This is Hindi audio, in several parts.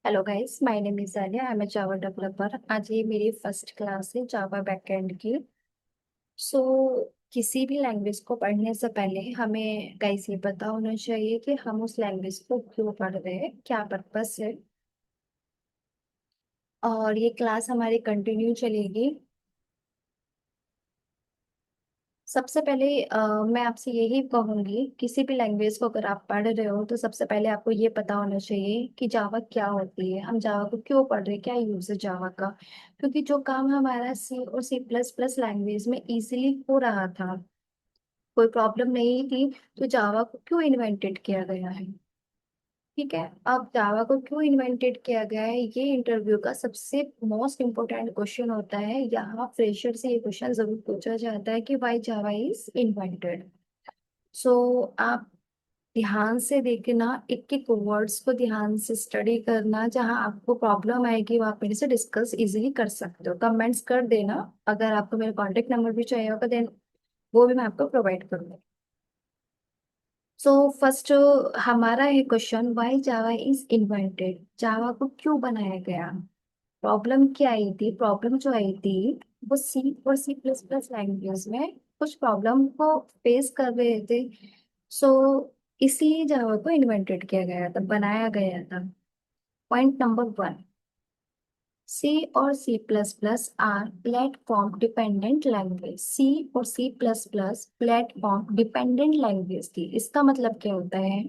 Hello guys, my name is Alia. I am a Java developer. आज ये मेरी फर्स्ट क्लास है जावा बैकएंड की। सो किसी भी लैंग्वेज को पढ़ने से पहले हमें गाइस ये पता होना चाहिए कि हम उस लैंग्वेज को क्यों पढ़ रहे हैं, क्या पर्पस है। और ये क्लास हमारी कंटिन्यू चलेगी। सबसे पहले मैं आपसे यही कहूंगी, किसी भी लैंग्वेज को अगर आप पढ़ रहे हो तो सबसे पहले आपको ये पता होना चाहिए कि जावा क्या होती है, हम जावा को क्यों पढ़ रहे हैं, क्या यूज है जावा का। क्योंकि जो काम हमारा सी और सी प्लस प्लस लैंग्वेज में इजीली हो रहा था, कोई प्रॉब्लम नहीं थी, तो जावा को क्यों इन्वेंटेड किया गया है। ठीक है, अब जावा को क्यों इन्वेंटेड किया गया है, ये इंटरव्यू का सबसे मोस्ट इम्पोर्टेंट क्वेश्चन होता है। यहाँ फ्रेशर से ये क्वेश्चन जरूर पूछा जाता है कि वाई जावा इज इन्वेंटेड। सो आप ध्यान से देखना, एक एक वर्ड्स को ध्यान से स्टडी करना। जहाँ आपको प्रॉब्लम आएगी वो आप मेरे से डिस्कस इजीली कर सकते हो, कमेंट्स कर देना। अगर आपको मेरा कॉन्टेक्ट नंबर भी चाहिए होगा देन वो भी मैं आपको प्रोवाइड करूंगी। सो फर्स्ट हमारा है question, why Java is invented. Java को क्यों बनाया गया, प्रॉब्लम क्या आई थी। प्रॉब्लम जो आई थी वो सी और सी प्लस प्लस लैंग्वेज में कुछ प्रॉब्लम को फेस कर रहे थे। सो इसलिए जावा को इन्वेंटेड किया गया था, बनाया गया था। पॉइंट नंबर वन, सी और C plus plus are platform dependent language. C और C plus plus platform dependent language थी। इसका मतलब क्या होता है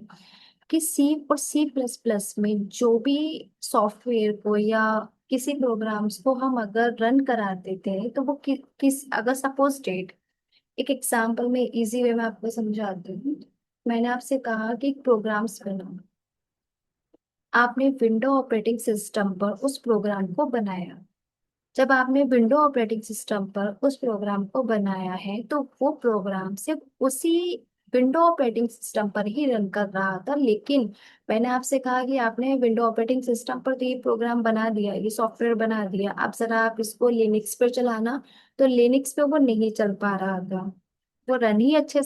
कि सी और सी प्लस प्लस में जो भी सॉफ्टवेयर को या किसी प्रोग्राम्स को हम अगर रन कराते थे तो वो किस अगर सपोज डेट, एक एग्जांपल में इजी वे में आपको समझाती हूँ। मैंने आपसे कहा कि प्रोग्राम्स बनाओ, आपने विंडो ऑपरेटिंग सिस्टम पर उस प्रोग्राम को बनाया। जब आपने विंडो ऑपरेटिंग सिस्टम पर उस प्रोग्राम को बनाया है तो वो प्रोग्राम सिर्फ उसी विंडो ऑपरेटिंग सिस्टम पर ही रन कर रहा था। लेकिन मैंने आपसे कहा कि आपने विंडो ऑपरेटिंग सिस्टम पर तो ये प्रोग्राम बना दिया, ये सॉफ्टवेयर बना दिया, अब जरा आप इसको लिनक्स पर चलाना। तो लिनक्स पे वो नहीं चल पा रहा था, वो रन ही अच्छे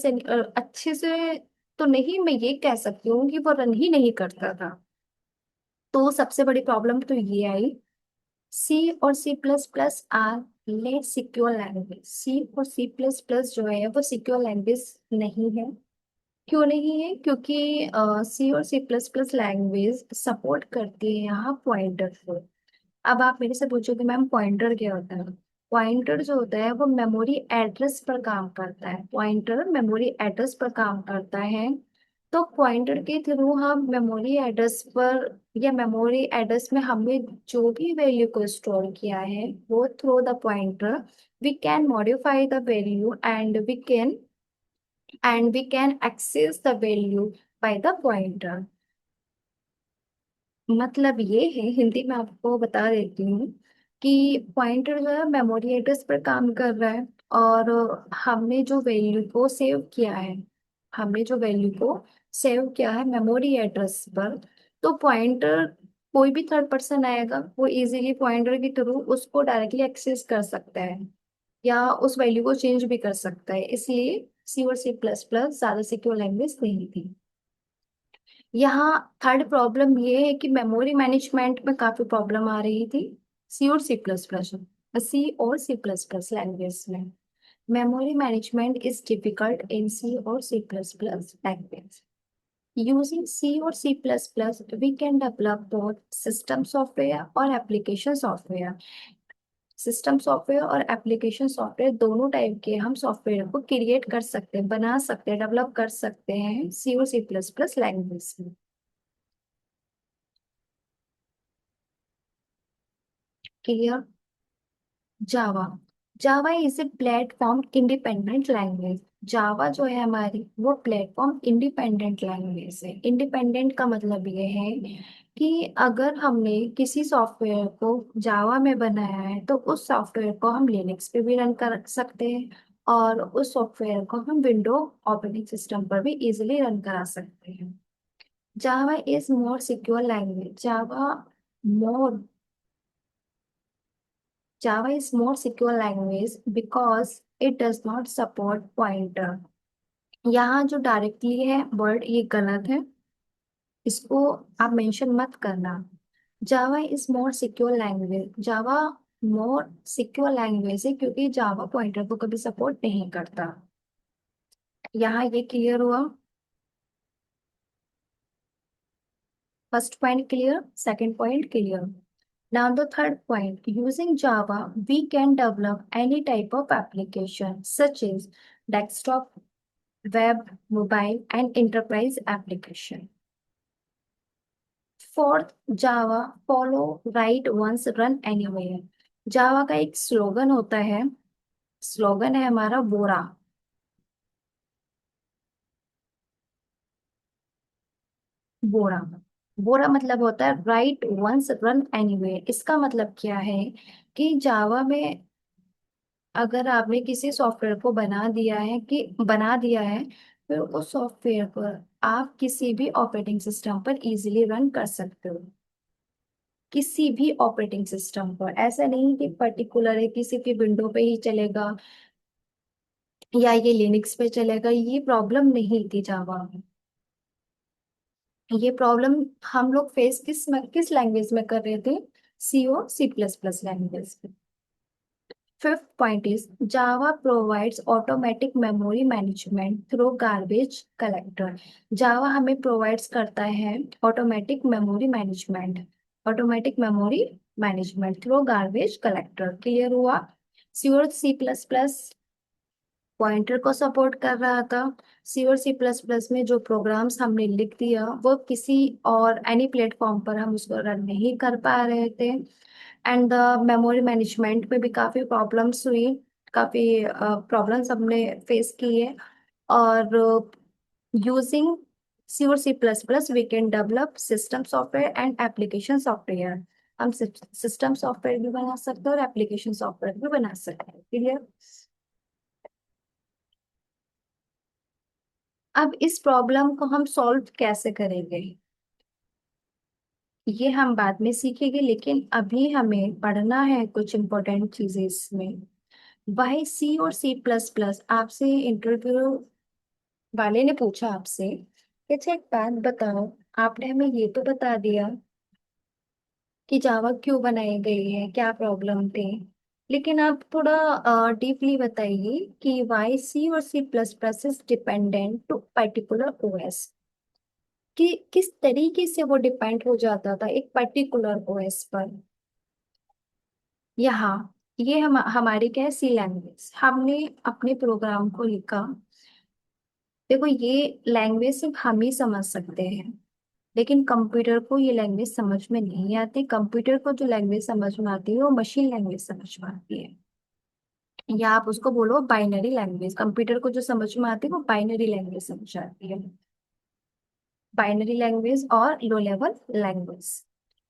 से तो नहीं, मैं ये कह सकती हूँ कि वो रन ही नहीं करता था। तो सबसे बड़ी प्रॉब्लम तो ये आई। सी और C plus plus are less secure language. C और सी प्लस प्लस जो है वो सिक्योर लैंग्वेज नहीं है। क्यों नहीं है? क्योंकि सी और C plus plus language support करती है यहाँ पॉइंटर को। अब आप मेरे से पूछोगे मैम पॉइंटर क्या होता है। पॉइंटर जो होता है वो मेमोरी एड्रेस पर काम करता है। पॉइंटर मेमोरी एड्रेस पर काम करता है। तो पॉइंटर के थ्रू हम मेमोरी एड्रेस पर या मेमोरी एड्रेस में हमने जो भी वैल्यू को स्टोर किया है वो through the pointer we can modify the value and we can access the value by the pointer. मतलब ये है, हिंदी में आपको बता देती हूँ कि पॉइंटर जो है मेमोरी एड्रेस पर काम कर रहा है। और हमने जो वैल्यू को सेव किया है, हमने जो वैल्यू को सेव किया है मेमोरी एड्रेस पर, तो पॉइंटर कोई भी थर्ड पर्सन आएगा वो इजीली पॉइंटर के थ्रू उसको डायरेक्टली एक्सेस कर सकता है या उस वैल्यू को चेंज भी कर सकता है। इसलिए सी और सी प्लस प्लस ज्यादा सिक्योर लैंग्वेज नहीं थी। यहाँ थर्ड प्रॉब्लम ये है कि मेमोरी मैनेजमेंट में काफी प्रॉब्लम आ रही थी सी और सी प्लस प्लस, सी और सी प्लस प्लस लैंग्वेज में। Memory management is difficult in C और C plus plus language. Using C और C plus plus we can develop both system software और एप्लीकेशन सॉफ्टवेयर। सिस्टम सॉफ्टवेयर और एप्लीकेशन सॉफ्टवेयर दोनों टाइप के हम सॉफ्टवेयर को क्रिएट कर सकते हैं, बना सकते हैं, डेवलप कर सकते हैं सी और सी प्लस प्लस लैंग्वेज में। Clear? Java, Java is a platform independent language. Java जो है हमारी वो प्लेटफॉर्म इंडिपेंडेंट लैंग्वेज है। इंडिपेंडेंट का मतलब ये है कि अगर हमने किसी सॉफ्टवेयर को जावा में बनाया है तो उस सॉफ्टवेयर को हम लिनक्स पे भी रन कर सकते हैं और उस सॉफ्टवेयर को हम विंडो ऑपरेटिंग सिस्टम पर भी इजिली रन करा सकते हैं। Java is more secure language. More Java is more secure language because it does not support pointer। यहाँ जो डायरेक्टली है वर्ड ये गलत है, इसको आप मेंशन मत करना। Java is more secure language. Java more secure language है क्योंकि जावा पॉइंटर को कभी सपोर्ट नहीं करता। यहाँ ये क्लियर हुआ। First point clear, second point clear. Now the third point, using Java, we can develop any type of application such as desktop, web, mobile, and enterprise application. Fourth, Java, follow, write once, run anywhere. Java का एक स्लोगन होता है, स्लोगन है हमारा बोरा। बोरा, बोरा मतलब होता है राइट वंस रन एनीवेयर। इसका मतलब क्या है कि जावा में अगर आपने किसी सॉफ्टवेयर को बना दिया है, फिर उस सॉफ्टवेयर पर आप किसी भी ऑपरेटिंग सिस्टम पर इजीली रन कर सकते हो। किसी भी ऑपरेटिंग सिस्टम पर, ऐसा नहीं कि पर्टिकुलर है किसी की विंडो पे ही चलेगा या ये लिनक्स पे चलेगा। ये प्रॉब्लम नहीं थी जावा में। ये प्रॉब्लम हम लोग फेस किस लैंग्वेज में कर रहे थे? सी और C plus plus language. Fifth point is Java provides automatic memory management through garbage collector. Java हमें provides करता है automatic memory management through garbage collector। Clear हुआ? सी और सी प्लस प्लस पॉइंटर को सपोर्ट कर रहा था। सी और सी प्लस प्लस में जो प्रोग्राम्स हमने लिख दिया वो किसी और एनी प्लेटफॉर्म पर हम उसको रन नहीं कर पा रहे थे। एंड मेमोरी मैनेजमेंट में भी काफ़ी प्रॉब्लम्स हुई, काफ़ी प्रॉब्लम्स हमने फेस किए। और यूजिंग सी और C plus plus we can develop system software and application software. हम सिस्टम सॉफ्टवेयर भी बना सकते हैं और एप्लीकेशन सॉफ्टवेयर भी बना सकते हैं। क्लियर? अब इस प्रॉब्लम को हम सॉल्व कैसे करेंगे, ये हम बाद में सीखेंगे, लेकिन अभी हमें पढ़ना है कुछ इंपॉर्टेंट चीजें इसमें। वाई सी और सी प्लस प्लस, आपसे इंटरव्यू वाले ने पूछा आपसे कि अच्छा एक बात बताओ, आपने हमें ये तो बता दिया कि जावा क्यों बनाई गई है, क्या प्रॉब्लम थे, लेकिन आप थोड़ा डीपली बताइए कि वाई सी और C plus plus is dependent to particular OS. कि किस तरीके से वो डिपेंड हो जाता था एक पर्टिकुलर ओएस पर। यहाँ ये हमारी क्या है, सी लैंग्वेज, हमने अपने प्रोग्राम को लिखा। देखो ये लैंग्वेज सिर्फ हम ही समझ सकते हैं, लेकिन कंप्यूटर को ये लैंग्वेज समझ में नहीं आती। कंप्यूटर को जो लैंग्वेज समझ में आती है वो मशीन लैंग्वेज समझ में आती है, या आप उसको बोलो बाइनरी लैंग्वेज। कंप्यूटर को जो समझ में आती है वो बाइनरी लैंग्वेज समझ आती है, बाइनरी लैंग्वेज और लो लेवल लैंग्वेज।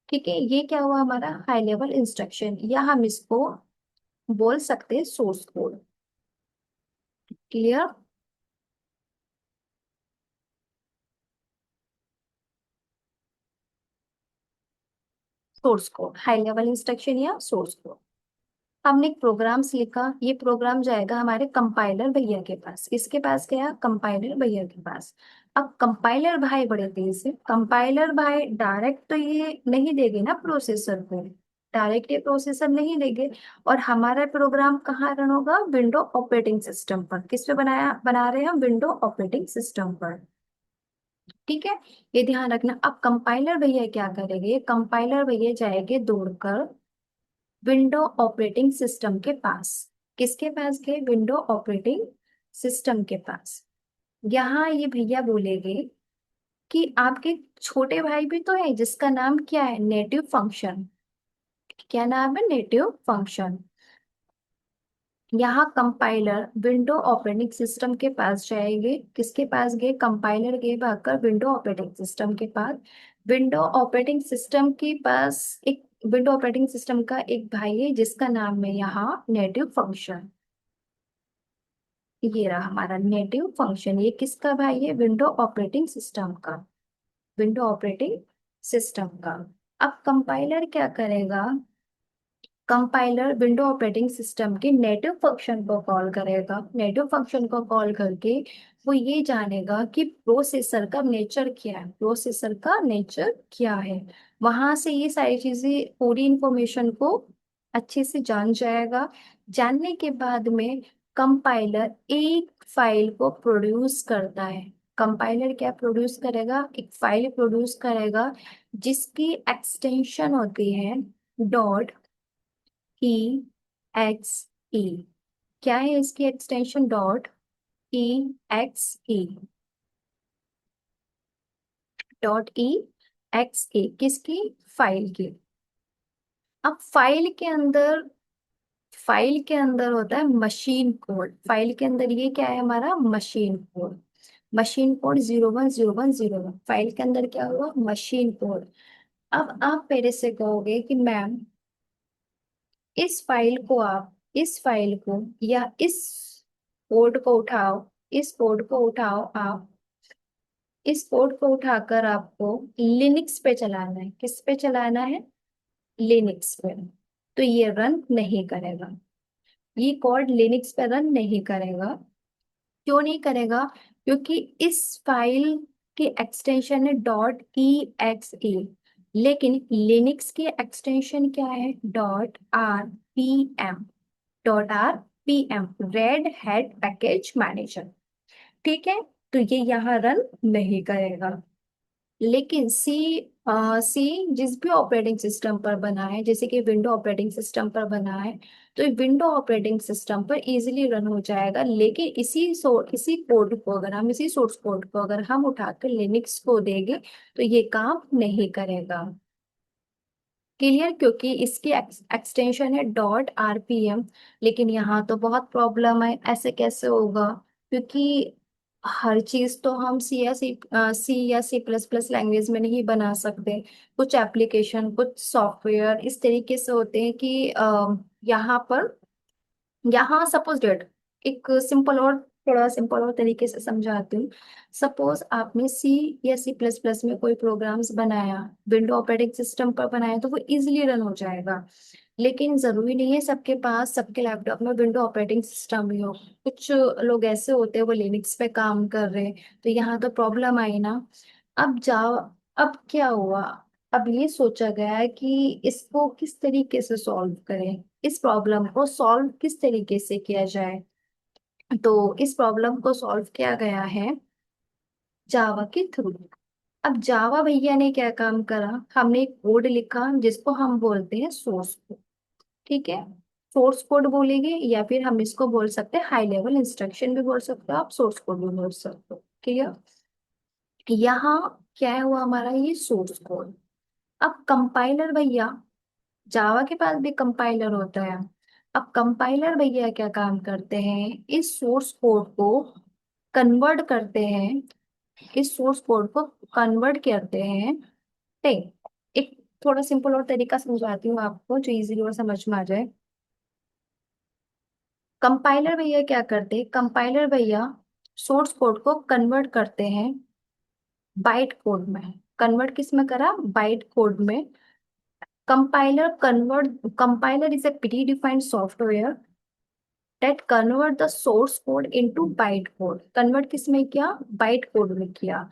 ठीक है, ये क्या हुआ हमारा हाई लेवल इंस्ट्रक्शन, या हम इसको बोल सकते हैं source code. Clear? Source code, high level instruction या सोर्स कोड। हमने एक प्रोग्राम्स लिखा, ये प्रोग्राम जाएगा हमारे कंपाइलर भैया के पास। किसके पास गया? कंपाइलर भैया के पास। अब कंपाइलर भाई बड़े तेज है, कंपाइलर भाई डायरेक्ट तो ये नहीं देंगे ना प्रोसेसर को, डायरेक्ट ये प्रोसेसर नहीं देंगे। और हमारा प्रोग्राम कहाँ रन होगा? विंडो ऑपरेटिंग सिस्टम पर। किस पे बना रहे हैं हम? विंडो ऑपरेटिंग सिस्टम पर। ठीक है, ये ध्यान रखना। अब कंपाइलर भैया क्या करेंगे? कंपाइलर भैया जाएंगे दौड़कर विंडो ऑपरेटिंग सिस्टम के पास। किसके पास गए? विंडो ऑपरेटिंग सिस्टम के पास। यहाँ ये भैया बोलेंगे कि आपके छोटे भाई भी तो है जिसका नाम क्या है? Native function. क्या नाम है? Native function. यहाँ कंपाइलर विंडो ऑपरेटिंग सिस्टम के पास जाएंगे। किसके पास गए? कंपाइलर गए भागकर विंडो ऑपरेटिंग सिस्टम के पास। विंडो ऑपरेटिंग सिस्टम के पास एक विंडो ऑपरेटिंग सिस्टम का एक भाई है जिसका नाम है यहाँ नेटिव फंक्शन। ये रहा हमारा नेटिव फंक्शन। ये किसका भाई है? विंडो ऑपरेटिंग सिस्टम का, विंडो ऑपरेटिंग सिस्टम का। अब कंपाइलर क्या करेगा? कंपाइलर विंडो ऑपरेटिंग सिस्टम के नेटिव फंक्शन को कॉल करेगा। नेटिव फंक्शन को कॉल करके वो ये जानेगा कि प्रोसेसर का नेचर क्या है, प्रोसेसर का नेचर क्या है। वहां से ये सारी चीजें, पूरी इंफॉर्मेशन को अच्छे से जान जाएगा। जानने के बाद में कंपाइलर एक फाइल को प्रोड्यूस करता है। कंपाइलर क्या प्रोड्यूस करेगा? एक फाइल प्रोड्यूस करेगा जिसकी एक्सटेंशन होती है डॉट ई एक्स ई। क्या है इसकी एक्सटेंशन? डॉट ई एक्स ई। डॉट ई एक्स ई किसकी? फाइल की। अब फाइल के अंदर होता है मशीन कोड। फाइल के अंदर ये क्या है हमारा? Machine code. Machine code 010101। File के अंदर क्या हुआ? Machine code. अब आप मेरे से कहोगे कि मैम इस फाइल को या इस कोड को उठाओ, इस कोड को उठाओ आप, इस कोड को उठाकर आपको लिनक्स पे चलाना है। किस पे चलाना है? लिनक्स पे। तो ये रन नहीं करेगा, ये कोड लिनक्स पे रन नहीं करेगा। क्यों नहीं करेगा? क्योंकि इस फाइल की एक्सटेंशन है डॉट ई एक्स ई, लेकिन लिनक्स की एक्सटेंशन क्या है? Dot R P M. Dot R P M, red hat package manager. ठीक है, तो ये यहाँ रन नहीं करेगा। लेकिन सी जिस भी ऑपरेटिंग सिस्टम पर बना है, जैसे कि विंडो ऑपरेटिंग सिस्टम पर बना है, तो विंडो ऑपरेटिंग सिस्टम पर इजीली रन हो जाएगा। लेकिन इसी कोड को अगर हम, इसी सोर्स कोड को अगर हम उठाकर लिनक्स को देंगे तो ये काम नहीं करेगा। क्लियर? क्योंकि इसकी एक्सटेंशन है डॉट आरपीएम। लेकिन यहाँ तो बहुत प्रॉब्लम है, ऐसे कैसे होगा? क्योंकि हर चीज तो हम सी या सी प्लस प्लस लैंग्वेज में नहीं बना सकते। कुछ एप्लीकेशन, कुछ सॉफ्टवेयर इस तरीके से होते हैं कि यहाँ पर, यहाँ सपोज डेट, एक सिंपल और थोड़ा सिंपल और तरीके से समझाती हूँ। सपोज आपने सी या सी प्लस प्लस में कोई प्रोग्राम्स बनाया, विंडो ऑपरेटिंग सिस्टम पर बनाया, तो वो इजिली रन हो जाएगा। लेकिन जरूरी नहीं है सबके पास, सबके लैपटॉप में विंडो ऑपरेटिंग सिस्टम ही हो। कुछ लोग ऐसे होते हैं वो लिनक्स पे काम कर रहे हैं, तो यहाँ तो प्रॉब्लम आई ना। अब जाओ, अब क्या हुआ? अब ये सोचा गया है कि इसको किस तरीके से सॉल्व करें, इस प्रॉब्लम को सॉल्व किस तरीके से किया जाए। तो इस प्रॉब्लम को सॉल्व किया गया है जावा के थ्रू। अब जावा भैया ने क्या काम करा? हमने एक कोड लिखा जिसको हम बोलते हैं सोर्स कोड। ठीक है, सोर्स कोड बोलेंगे या फिर हम इसको बोल सकते हैं हाई लेवल इंस्ट्रक्शन भी बोल सकते हो आप, सोर्स कोड भी बोल सकते हो। क्लियर? यहाँ क्या हुआ हमारा? ये सोर्स कोड। अब कंपाइलर भैया, जावा के पास भी कंपाइलर होता है। अब कंपाइलर भैया क्या काम करते हैं? इस सोर्स कोड को कन्वर्ट करते हैं, इस सोर्स कोड को कन्वर्ट करते हैं। ठीक, एक थोड़ा सिंपल और तरीका समझाती हूँ आपको जो इजीली और समझ में आ जाए। कंपाइलर भैया क्या करते हैं? कंपाइलर भैया सोर्स कोड को कन्वर्ट करते हैं बाइट कोड में। कन्वर्ट किस में करा? बाइट कोड में। Compiler is a predefined software that convert the source code into byte code। Convert किस में किया? बाइट कोड में किया।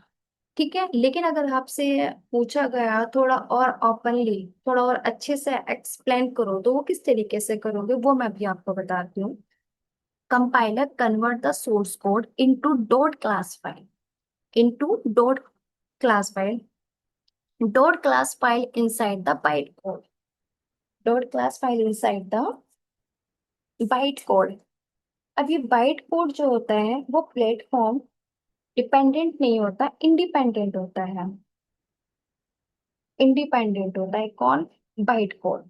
ठीक है, लेकिन अगर आपसे पूछा गया थोड़ा और ओपनली, थोड़ा और अच्छे से एक्सप्लेन करो, तो वो किस तरीके से करोगे वो मैं भी आपको बताती हूँ। Compiler convert the source code into dot class file, into dot class file, dot class file inside the byte code, dot class file inside the byte code. अब ये बाइट कोड जो होता है वो प्लेटफॉर्म डिपेंडेंट नहीं होता, इंडिपेंडेंट होता है। इंडिपेंडेंट होता है कौन? Byte code.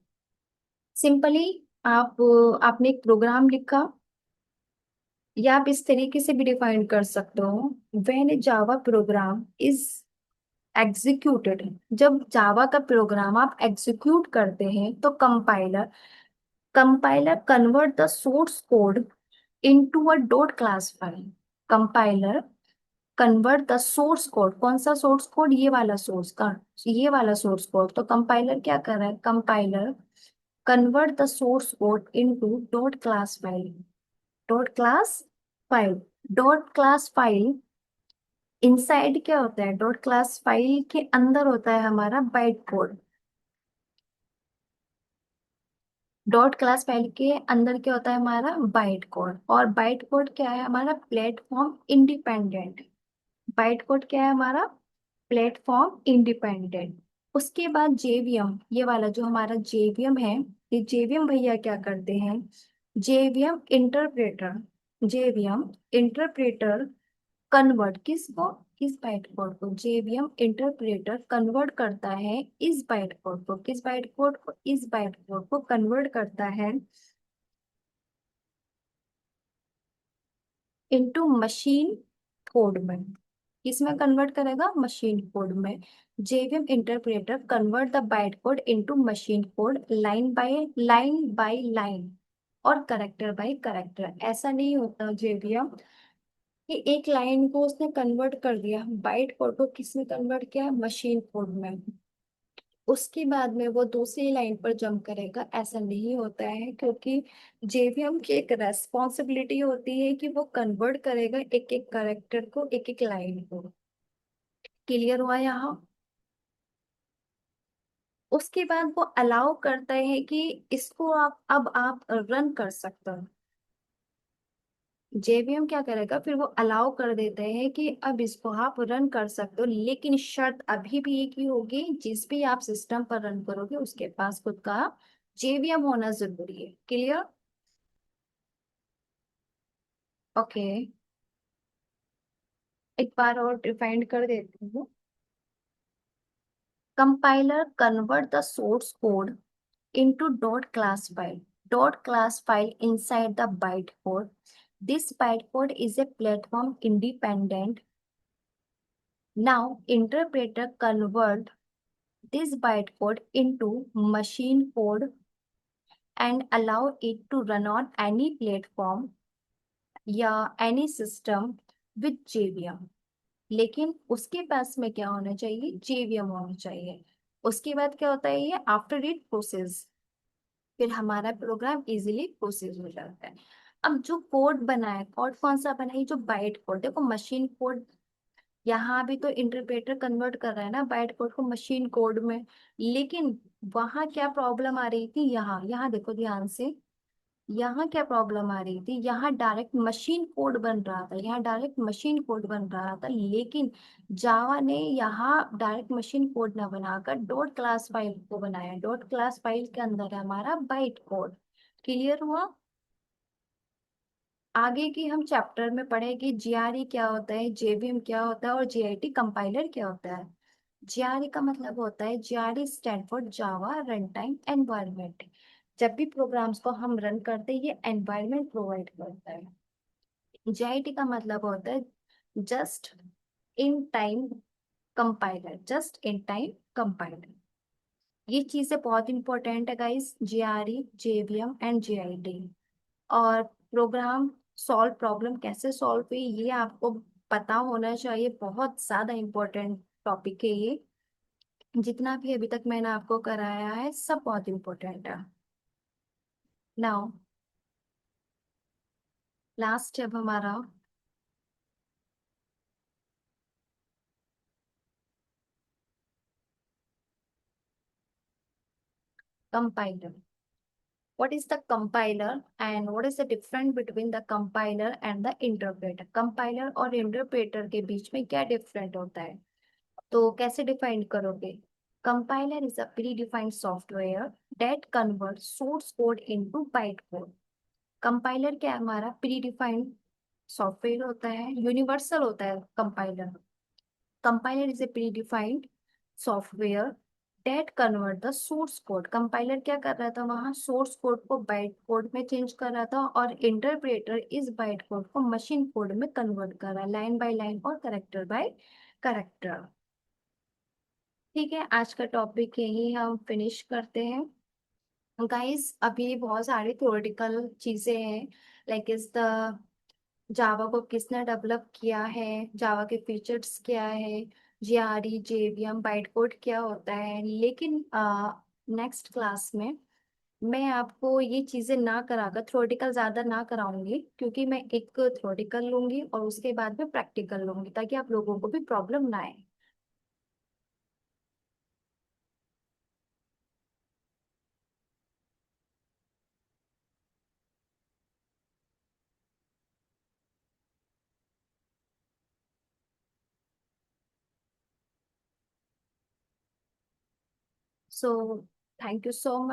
सिंपली आप, आपने एक प्रोग्राम लिखा, या आप इस तरीके से भी डिफाइन कर सकते हो, when Java program is executed. जब जावा का प्रोग्राम आप एग्जीक्यूट करते हैं तो compiler compiler convert the source code into a dot class file. Compiler convert the source code, कौन सा सोर्स कोड? ये वाला सोर्स का, ये वाला सोर्स कोड। तो कंपाइलर क्या कर रहा है? Compiler convert the source code into dot class file. Dot class file. Dot class file inside क्या होता है, डॉट क्लास फाइल के अंदर होता है हमारा byte code. Dot class file के अंदर क्या होता है हमारा बाइट कोड, और बाइट कोड क्या है हमारा, प्लेटफॉर्म इंडिपेंडेंट। बाइट कोड क्या है हमारा, प्लेटफॉर्म इंडिपेंडेंट। उसके बाद जेवीएम, ये वाला जो हमारा जेवीएम है, ये जेवीएम भैया क्या करते हैं, JVM interpreter. JVM interpreter convert किसको, इस बाइट कोड को। जेवीएम इंटरप्रेटर कन्वर्ट करता है इस बाइट कोड को, किस बाइट कोड को, इस बाइट कोड को कन्वर्ट करता है इनटू मशीन कोड में। किसमें कन्वर्ट करेगा, मशीन कोड में। JVM interpreter convert the byte code into machine code, line by line और करेक्टर बाय करेक्टर। ऐसा नहीं होता जेवीएम कि एक लाइन को उसने कन्वर्ट कर दिया, बाइट कोड को किसने कन्वर्ट किया, मशीन कोड में, उसके बाद में वो दूसरी लाइन पर जंप करेगा। ऐसा नहीं होता है, क्योंकि जेवीएम की एक रेस्पॉन्सिबिलिटी होती है कि वो कन्वर्ट करेगा एक एक करेक्टर को, एक एक लाइन को। क्लियर हुआ यहाँ। उसके बाद वो अलाउ करता है कि इसको आप रन कर सकते हो। जेवीएम क्या करेगा, फिर वो अलाउ कर देते हैं कि अब इसको आप रन कर सकते हो, लेकिन शर्त अभी भी एक ही होगी, जिस भी आप सिस्टम पर रन करोगे उसके पास खुद का जेवीएम होना जरूरी है। क्लियर। ओके, एक बार और डिफाइन कर देती हूँ। Compiler convert the source code into dot class file. Dot class file inside the bytecode. This bytecode is a platform independent. Now, interpreter convert this bytecode into machine code and allow it to run on any platform या any system with JVM. लेकिन उसके पास में क्या होना चाहिए, JVM होना चाहिए। उसके बाद क्या होता है, ये आफ्टर इट प्रोसेस, फिर हमारा प्रोग्राम इजीली प्रोसेस हो जाता है। अब जो कोड बना है, कोड कौन सा बना है, जो बाइट कोड, देखो मशीन कोड, यहाँ भी तो इंटरप्रेटर कन्वर्ट कर रहा है ना बाइट कोड को मशीन कोड में। लेकिन वहां क्या प्रॉब्लम आ रही थी, यहाँ यहाँ देखो ध्यान से, यहाँ क्या प्रॉब्लम आ रही थी, यहाँ डायरेक्ट मशीन कोड बन रहा था, यहाँ डायरेक्ट मशीन कोड बन रहा था, लेकिन जावा ने यहाँ डायरेक्ट मशीन कोड ना बनाकर डॉट क्लास फाइल को बनाया। डॉट क्लास फाइल के अंदर है हमारा बाइट कोड। क्लियर हुआ। आगे की हम चैप्टर में पढ़ेंगे जीआरई क्या होता है, जेवीएम क्या होता है, और जीआईटी कंपाइलर क्या होता है। जीआरई का मतलब होता है, GRE stand for Java run time environment. जब भी प्रोग्राम्स को हम रन करते हैं, ये एनवायरमेंट प्रोवाइड करता है। जीआईटी का मतलब होता है just in time compiler, just in time compiler. ये चीजें बहुत इंपॉर्टेंट है guys, JRE, JVM and JIT. और प्रोग्राम सॉल्व, प्रॉब्लम कैसे सॉल्व हुई ये आपको पता होना चाहिए, बहुत ज्यादा इंपॉर्टेंट टॉपिक है ये। जितना भी अभी तक मैंने आपको कराया है सब बहुत इंपॉर्टेंट है। नाउ लास्ट स्टेप हमारा compiler. What is the compiler and what is the difference between the compiler and the interpreter? Compiler और interpreter के बीच में क्या different होता है, तो कैसे डिफाइन करोगे। Compiler is a predefined software that converts source code into bytecode. Compiler क्या है हमारा, predefined सॉफ्टवेयर होता है, यूनिवर्सल होता है compiler. Compiler is a predefined software that convert the source code. Compiler क्या कर रहा था, वहां सोर्स कोड को बाइट कोड में चेंज कर रहा था, और इंटरप्रेटर इस बाइट कोड को मशीन कोड में कन्वर्ट कर रहा है, लाइन बाय लाइन और करेक्टर बाय करेक्टर। ठीक है, आज का टॉपिक यही हम फिनिश करते हैं गाइस। अभी बहुत सारी थ्योरेटिकल चीजें हैं, लाइक इज द जावा को किसने डेवलप किया है, जावा के फीचर्स क्या है, जीआरई, जेवीएम, बाइट कोड क्या होता है। लेकिन नेक्स्ट क्लास में मैं आपको ये चीजें ना कराकर थ्योरेटिकल ज्यादा ना कराऊंगी, क्योंकि मैं एक थ्योरेटिकल लूंगी और उसके बाद में प्रैक्टिकल लूंगी, ताकि आप लोगों को भी प्रॉब्लम ना आए। So thank you so much.